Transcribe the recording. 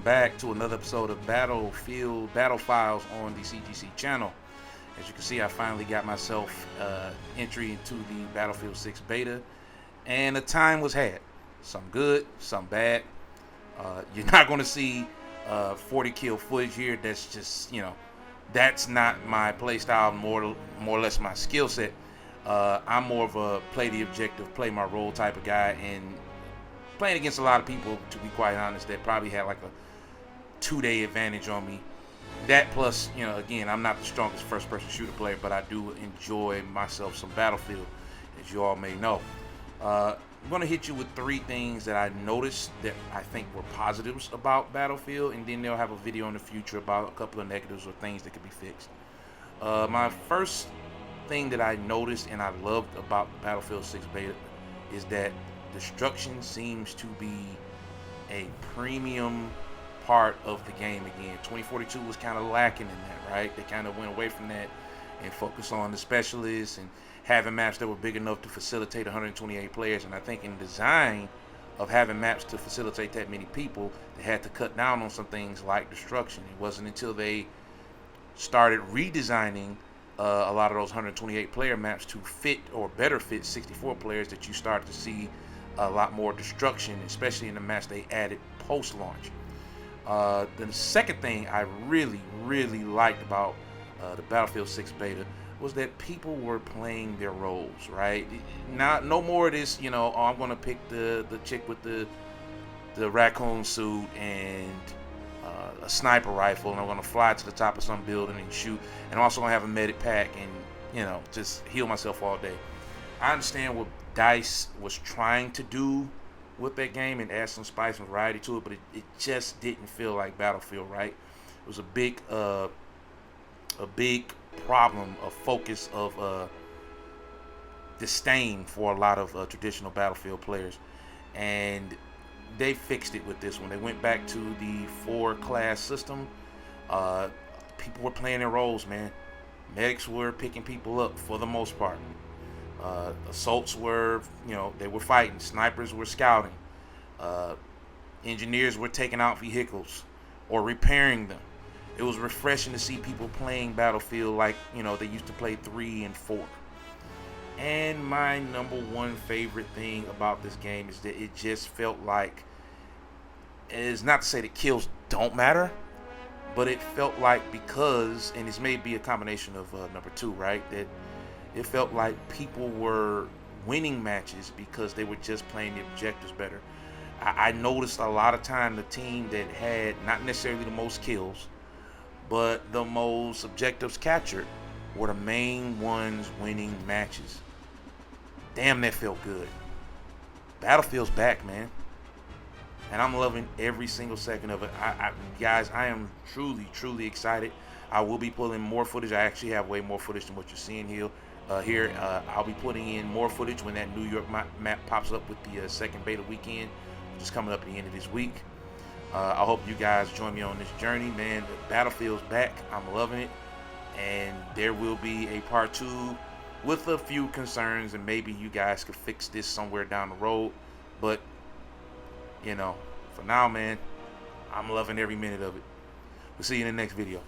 back to another episode of Battlefield Battle Files on the CGC channel. As you can see, I finally got myself entry into the Battlefield 6 beta, and the time was had. Some good, some bad. You're not going to see 40 kill footage here. That's just, that's not my play style, more or less my skill set. I'm more of a play the objective, play my role type of guy, and playing against a lot of people, to be quite honest, that probably had like a 2-day advantage on me. That plus, again, I'm not the strongest first-person shooter player, but I do enjoy myself some Battlefield, as you all may know. I'm going to hit you with 3 things that I noticed that I think were positives about Battlefield, and then they'll have a video in the future about a couple of negatives or things that could be fixed. My first thing that I noticed and I loved about Battlefield 6 beta is that destruction seems to be a premium part of the game again. 2042 was kind of lacking in that, right? They kind of went away from that and focused on the specialists and having maps that were big enough to facilitate 128 players. And I think in design of having maps to facilitate that many people, they had to cut down on some things like destruction. It wasn't until they started redesigning a lot of those 128 player maps to fit or better fit 64 players that you started to see a lot more destruction, especially in the maps they added post-launch. The second thing I really liked about the Battlefield 6 beta was that people were playing their roles, right? No more of this, oh, I'm gonna pick the chick with the raccoon suit and a sniper rifle, and I'm gonna fly to the top of some building and shoot, and I'm also gonna have a medic pack and just heal myself all day. I understand what DICE was trying to do with that game and add some spice and variety to it, but it just didn't feel like Battlefield, right? It was a big problem, a focus of disdain for a lot of traditional Battlefield players, and they fixed it with this one. They went back to the 4-class system. People were playing their roles, man. Medics were picking people up for the most part. Assaults were, they were fighting. Snipers were scouting. Engineers were taking out vehicles or repairing them. It was refreshing to see people playing Battlefield like, they used to play 3 and 4. And my number one favorite thing about this game is that it just felt like, it's not to say that kills don't matter, but it felt like because, and this may be a combination of number 2, right, that it felt like people were winning matches because they were just playing the objectives better. I noticed a lot of time the team that had not necessarily the most kills, but the most objectives captured were the main ones winning matches. Damn, that felt good. Battlefield's back, man. And I'm loving every single second of it. Guys, I am truly excited. I will be pulling more footage. I actually have way more footage than what you're seeing here. I'll be putting in more footage when that New York map pops up with the second beta weekend, which is coming up at the end of this week. I hope you guys join me on this journey, man. The Battlefield's back. I'm loving it. And there will be a part 2 with a few concerns, and maybe you guys could fix this somewhere down the road. But, for now, man, I'm loving every minute of it. We'll see you in the next video.